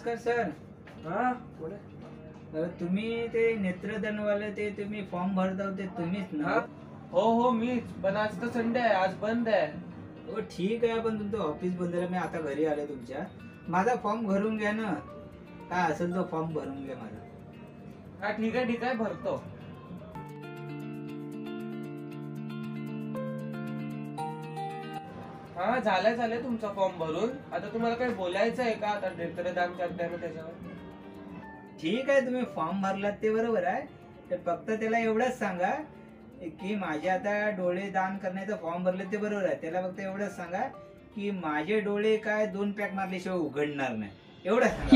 नमस्कार सर. हा बोला. तुम्ही ते नेत्रदानवाले ते तुम्ही फॉर्म भरता होते तुम्हीच ना? हो मीच. पण आज तर संडे आहे, आज बंद आहे. हो ठीक आहे, पण तुमचं ऑफिस बंद आहे. मी आता घरी आलो तुमच्या. माझा फॉर्म भरून घ्या ना. काय असेल तो फॉर्म भरून घ्या माझा. हा ठीक आहे भरतो. हा झालंय तुमचा फॉर्म भरून. आता तुम्हाला काही बोलायचं आहे का आता नेत्रदान करताय ना त्याच्यावर? ठीक आहे, तुम्ही फॉर्म भरलात ते बरोबर आहे. तर फक्त त्याला एवढंच सांगा की माझे आता डोळे दान करण्याचं फॉर्म भरले ते बरोबर आहे. त्याला फक्त एवढंच सांगा की माझे डोळे काय 2 पॅक मारल्याशिवाय उघडणार नाही, एवढंच सांगा.